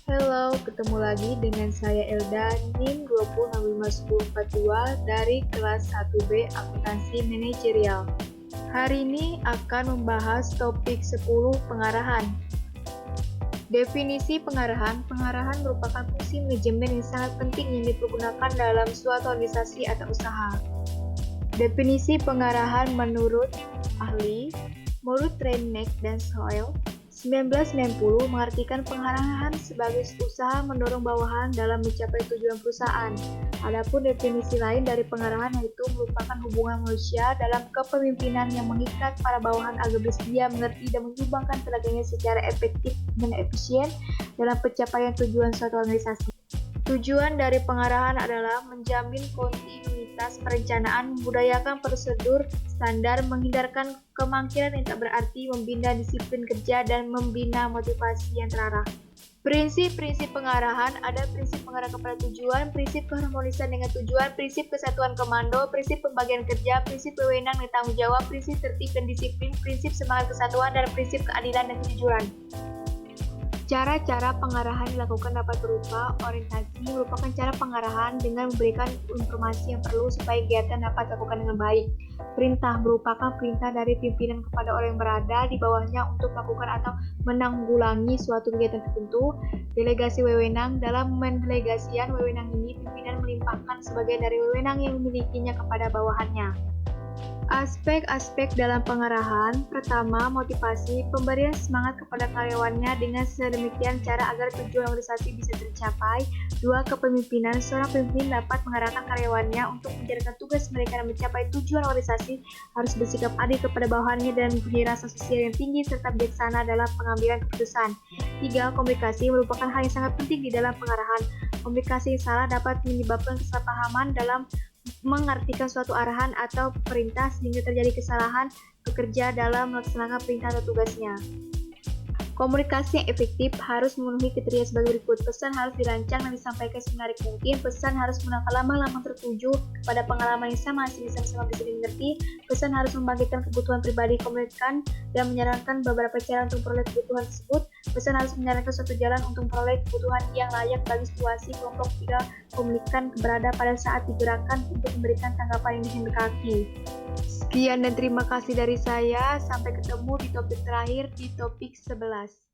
Halo, ketemu lagi dengan saya Elda, NIM 20651042 dari kelas 1B Akuntansi Manajerial. Hari ini akan membahas topik 10 pengarahan. Definisi pengarahan. Pengarahan merupakan fungsi manajemen yang sangat penting yang dipergunakan dalam suatu organisasi atau usaha. Definisi pengarahan menurut ahli, menurut Reineck dan Soil, 1990 mengartikan pengarahan sebagai usaha mendorong bawahan dalam mencapai tujuan perusahaan. Adapun definisi lain dari pengarahan yaitu merupakan hubungan manusia dalam kepemimpinan yang mengikat para bawahan agar bersedia mengerti dan menyumbangkan tenaganya secara efektif dan efisien dalam pencapaian tujuan suatu organisasi. Tujuan dari pengarahan adalah menjamin kontinuitas perencanaan, membudayakan prosedur standar, menghindarkan kemungkinan yang tak berarti, membina disiplin kerja, dan membina motivasi yang terarah. Prinsip-prinsip pengarahan ada prinsip pengarah kepada tujuan, prinsip keharmonisan dengan tujuan, prinsip kesatuan komando, prinsip pembagian kerja, prinsip wewenang dan tanggung jawab, prinsip tertib dan disiplin, prinsip semangat kesatuan, dan prinsip keadilan dan kejujuran. Cara-cara pengarahan dilakukan dapat berupa orientasi, merupakan cara pengarahan dengan memberikan informasi yang perlu supaya kegiatan dapat dilakukan dengan baik. Perintah merupakan perintah dari pimpinan kepada orang yang berada di bawahnya untuk melakukan atau menanggulangi suatu kegiatan tertentu. Delegasi wewenang, dalam mendelegasikan wewenang ini, pimpinan melimpahkan sebagian dari wewenang yang dimilikinya kepada bawahannya. Aspek-aspek dalam pengarahan. Pertama, motivasi, pemberian semangat kepada karyawannya dengan sedemikian cara agar tujuan organisasi bisa tercapai. Dua, kepemimpinan, seorang pemimpin dapat mengarahkan karyawannya untuk menjalankan tugas mereka dan mencapai tujuan organisasi, harus bersikap adil kepada bawahannya dan mempunyai rasa sosial yang tinggi serta bijaksana dalam pengambilan keputusan. Tiga, komunikasi merupakan hal yang sangat penting di dalam pengarahan. Komunikasi yang salah dapat menyebabkan kesalahpahaman dalam mengartikan suatu arahan atau perintah sehingga terjadi kesalahan pekerja dalam melaksanakan perintah atau tugasnya. Komunikasi yang efektif harus memenuhi kriteria sebagai berikut. Pesan harus dirancang dan disampaikan semenarik mungkin. Pesan harus menggunakan lambang-lambang tertuju kepada pengalaman yang sama sehingga sama-sama bisa dimengerti. Pesan harus membangkitkan kebutuhan pribadi komunikan dan menyarankan beberapa cara untuk memperoleh kebutuhan tersebut. Pesan harus menyarankan suatu jalan untuk memperoleh kebutuhan yang layak bagi situasi kelompok tiga komunikan berada pada saat digerakkan untuk memberikan tanggapan yang dikehendaki. Sekian dan terima kasih dari saya. Sampai ketemu di topik terakhir di topik 11.